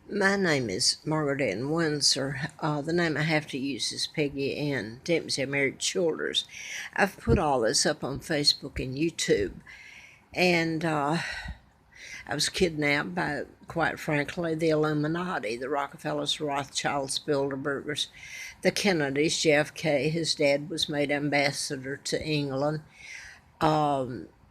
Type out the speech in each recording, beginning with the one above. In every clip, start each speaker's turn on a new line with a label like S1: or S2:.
S1: My name is Margaret Ann Windsor. The name I have to use is Peggy Ann Dempsey. I married Childers. I've put all this up on Facebook and YouTube, and I was kidnapped by, quite frankly, the Illuminati, the Rockefellers, Rothschilds, Bilderbergers, the Kennedys, JFK. His dad was made ambassador to England.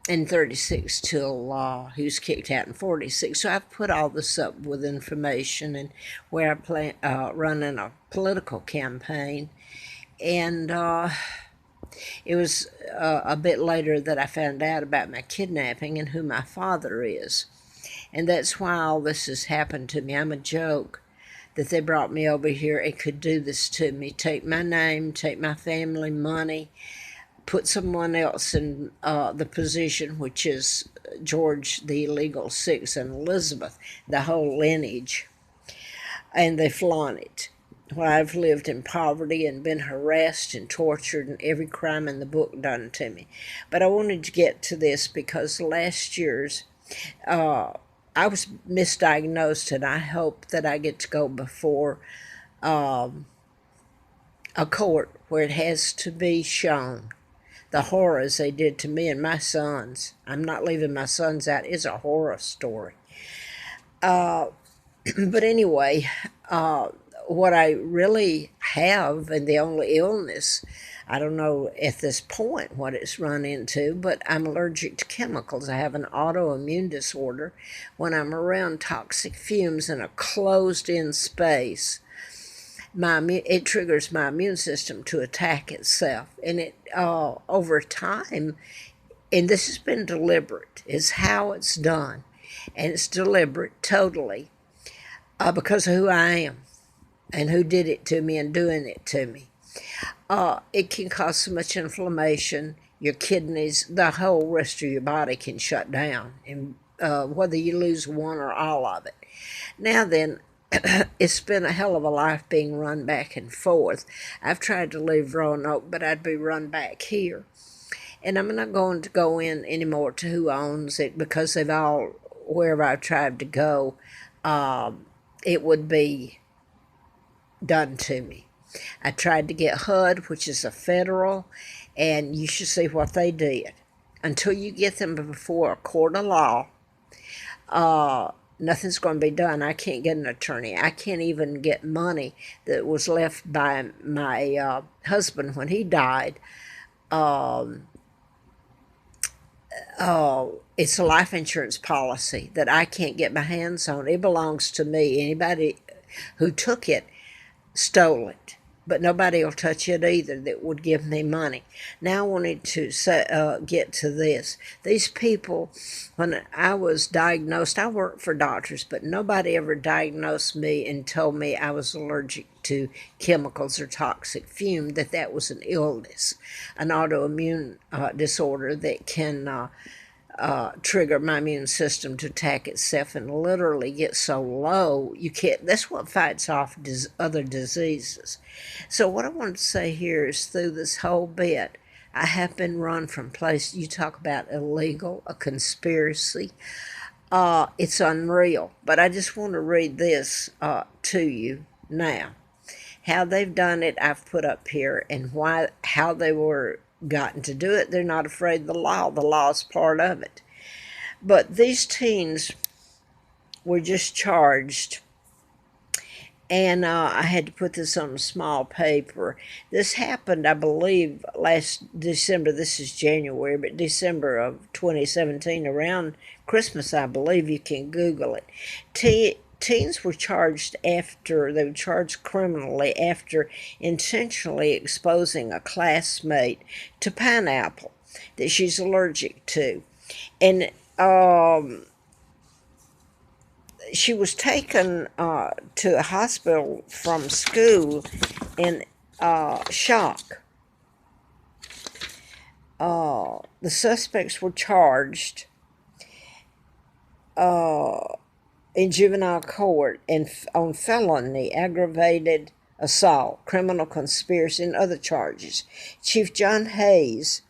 S1: In 36 till he was kicked out in 46. So I've put all this up with information and where I plan running a political campaign. And it was a bit later that I found out about my kidnapping and who my father is. And that's why all this has happened to me. I'm a joke that they brought me over here and could do this to me, take my name, take my family money, put someone else in the position, which is George the illegal six and Elizabeth, the whole lineage, and they flaunt it. While I've lived in poverty and been harassed and tortured and every crime in the book done to me. But I wanted to get to this because last year's I was misdiagnosed, and I hope that I get to go before a court where it has to be shown the horrors they did to me and my sons. I'm not leaving my sons out. It's a horror story. But anyway, what I really have, and the only illness, I don't know at this point what it's run into, but I'm allergic to chemicals. I have an autoimmune disorder. When I'm around toxic fumes in a closed-in space, it triggers my immune system to attack itself, and it over time, and this has been deliberate, is how it's done, and it's deliberate totally because of who I am and who did it to me and doing it to me. It can cause so much inflammation. Your kidneys, the whole rest of your body can shut down, and whether you lose one or all of it. Now then, it's been a hell of a life being run back and forth. I've tried to leave Roanoke, but I'd be run back here. And I'm not going to go in anymore to who owns it because they've all, wherever I've tried to go, it would be done to me. I tried to get HUD, which is a federal, and you should see what they did. Until you get them before a court of law, nothing's going to be done. I can't get an attorney. I can't even get money that was left by my husband when he died. It's a life insurance policy that I can't get my hands on. It belongs to me. Anybody who took it stole it, but nobody will touch it either that would give me money. Now I wanted to get to this. These people, when I was diagnosed, I worked for doctors, but nobody ever diagnosed me and told me I was allergic to chemicals or toxic fume, that was an illness, an autoimmune disorder that can trigger my immune system to attack itself and literally get so low you can't. That's what fights off other diseases. So what I want to say here is, through this whole bit, I have been run from place. You talk about illegal, a conspiracy. It's unreal. But I just want to read this to you now. How they've done it, I've put up here, and how they were gotten to do it. They're not afraid of the law. The law is part of it. But these teens were just charged, and I had to put this on a small paper. This happened, I believe, last December. This is January, but December of 2017, around Christmas, I believe. You can Google it. Teens were charged criminally after intentionally exposing a classmate to pineapple that she's allergic to. And she was taken to a hospital from school in shock. The suspects were charged in juvenile court and on felony, aggravated assault, criminal conspiracy, and other charges. Chief John Hayes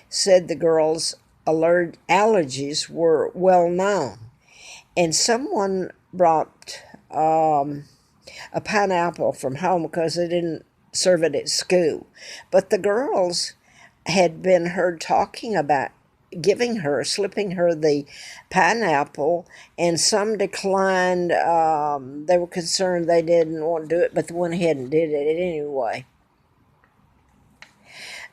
S1: said the girls' allergies were well known, and someone brought a pineapple from home because they didn't serve it at school. But the girls had been heard talking about slipping her the pineapple, and some declined. They were concerned they didn't want to do it, but they went ahead and did it anyway.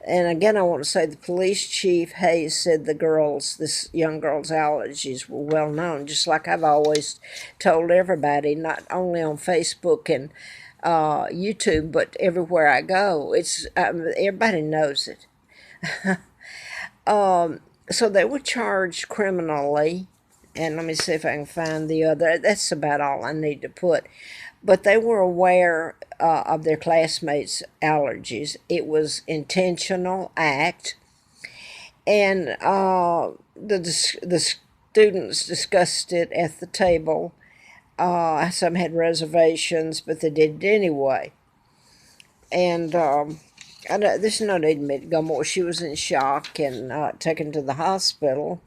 S1: And again, I want to say the police chief Hayes said this young girl's allergies were well known, just like I've always told everybody, not only on Facebook and YouTube, but everywhere I go. Everybody knows it. So they were charged criminally, and let me see if I can find the other. That's about all I need to put. But they were aware of their classmates' allergies. It was intentional act, and the students discussed it at the table. Some had reservations, but they did it anyway. And there's no need for me to go more. She was in shock and taken to the hospital.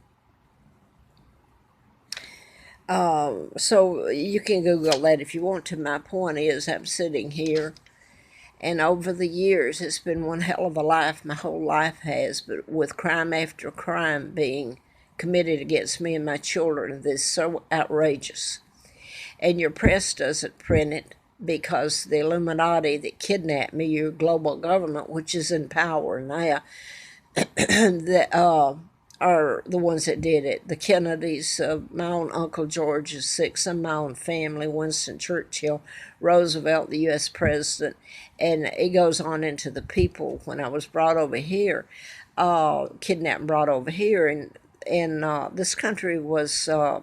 S1: So you can Google that if you want to. My point is, I'm sitting here, and over the years, it's been one hell of a life. My whole life has, but with crime after crime being committed against me and my children, this is so outrageous. And your press doesn't print it because the Illuminati that kidnapped me, your global government, which is in power now, that are the ones that did it. The Kennedys, my own Uncle George is sick, some of my own family, Winston Churchill, Roosevelt, the U.S. president, and it goes on into the people. When I was brought over here, kidnapped and brought over here, and this country was the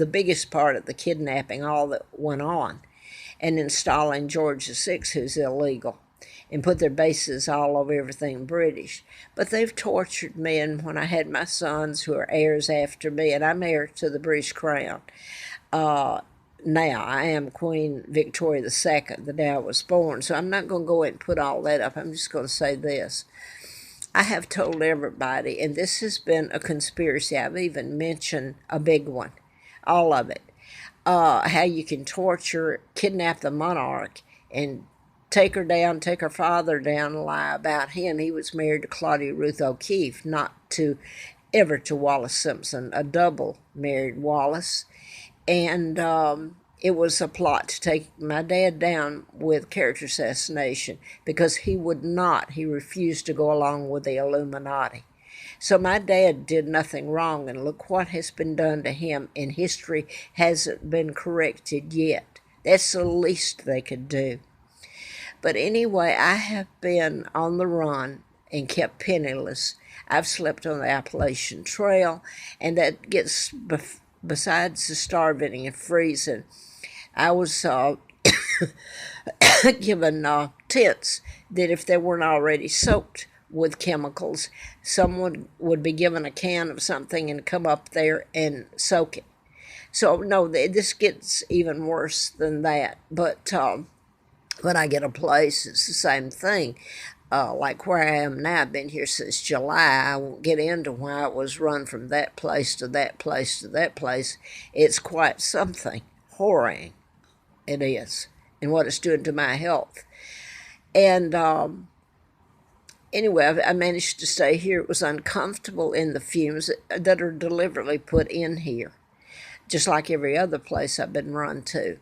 S1: biggest part of the kidnapping, all that went on, and installing George VI, who's illegal, and put their bases all over everything British. But they've tortured me, and when I had my sons who are heirs after me, and I'm heir to the British crown, now I am Queen Victoria II, the day I was born, so I'm not going to go ahead and put all that up. I'm just going to say this. I have told everybody, and this has been a conspiracy. I've even mentioned a big one, all of it. How you can torture, kidnap the monarch, and take her father down, and lie about him. He was married to Claudia Ruth O'Keefe, not to Wallace Simpson, a double married Wallace. And it was a plot to take my dad down with character assassination because he refused to go along with the Illuminati. So my dad did nothing wrong, and look what has been done to him, and history hasn't been corrected yet. That's the least they could do. But anyway, I have been on the run and kept penniless. I've slept on the Appalachian Trail, and that gets, besides the starving and freezing, I was given tents that if they weren't already soaked with chemicals, someone would be given a can of something and come up there and soak it. So no, this gets even worse than that. But when I get a place, it's the same thing. Like where I am now, I've been here since July. I won't get into why it was run from that place to that place to that place. It's quite something. Horrid it is, and what it's doing to my health. And anyway, I managed to stay here. It was uncomfortable in the fumes that are deliberately put in here, just like every other place I've been run to.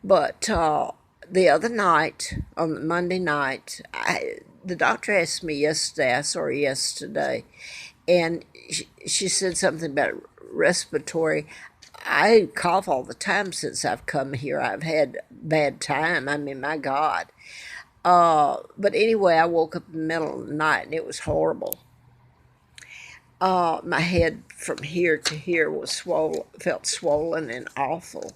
S1: But the other night, on Monday night, the doctor asked me yesterday, I saw her yesterday, and she said something about respiratory. I cough all the time since I've come here. I've had bad time. I mean, my God. But anyway, I woke up in the middle of the night, and it was horrible. My head from here to here was felt swollen and awful.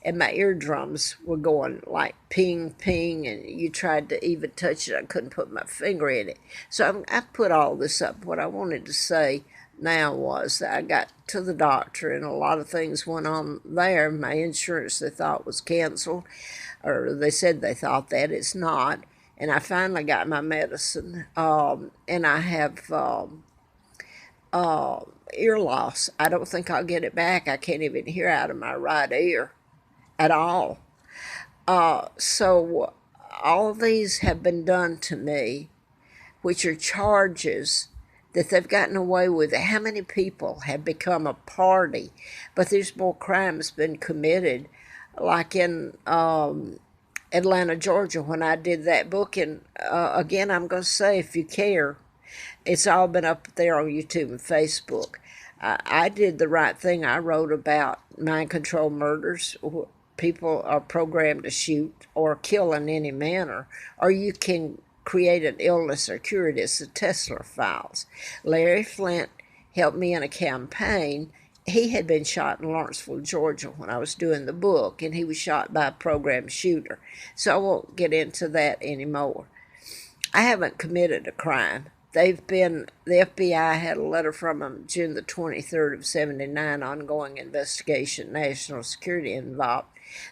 S1: And my eardrums were going like ping, ping, and you tried to even touch it. I couldn't put my finger in it. So I put all this up. What I wanted to say now was that I got to the doctor, and a lot of things went on there. My insurance, they thought, was canceled, or they said they thought that. It's not. And I finally got my medicine, and I have ear loss. I don't think I'll get it back. I can't even hear out of my right ear. at all. So all these have been done to me, which are charges that they've gotten away with. How many people have become a party, but there's more crimes been committed, like in Atlanta, Georgia, when I did that book. And again, I'm going to say, if you care, it's all been up there on YouTube and Facebook. I did the right thing. I wrote about mind control murders. People are programmed to shoot or kill in any manner, or you can create an illness or cure it. It's the Tesla files. Larry Flint helped me in a campaign. He had been shot in Lawrenceville, Georgia when I was doing the book, and he was shot by a programmed shooter. So I won't get into that anymore. I haven't committed a crime. The FBI had a letter from them June the 23rd of 79, ongoing investigation, national security involved.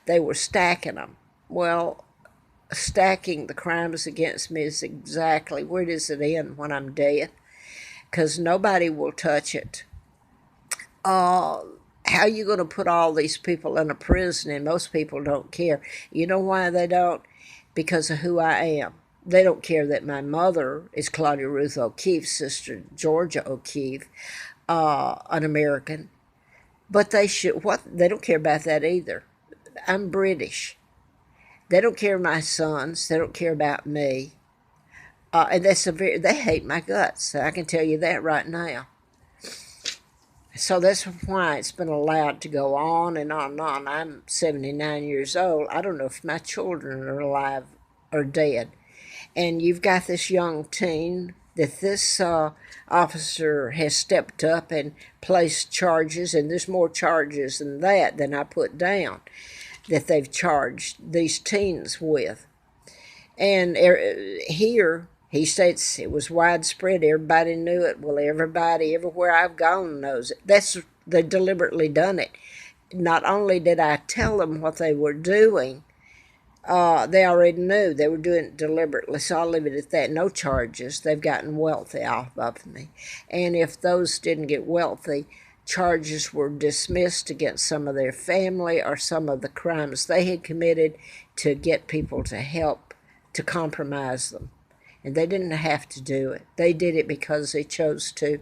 S1: They were stacking them. Well, stacking the crimes against me is exactly, where does it end when I'm dead? Because nobody will touch it. How are you going to put all these people in a prison? And most people don't care. You know why they don't? Because of who I am. They don't care that my mother is Claudia Ruth O'Keefe's sister, Georgia O'Keefe, an American. But they should. What? They don't care about that either. I'm British. They don't care my sons. They don't care about me. And they hate my guts. I can tell you that right now. So that's why it's been allowed to go on and on and on. I'm 79 years old. I don't know if my children are alive or dead. And you've got this young teen that this officer has stepped up and placed charges, and there's more charges than I put down, that they've charged these teens with. And here, he states it was widespread. Everybody knew it. Well, everybody, everywhere I've gone knows it. They deliberately done it. Not only did I tell them what they were doing, they already knew they were doing it deliberately, so I'll leave it at that. No charges. They've gotten wealthy off of me. And if those didn't get wealthy, charges were dismissed against some of their family or some of the crimes they had committed to get people to help, to compromise them. And they didn't have to do it. They did it because they chose to.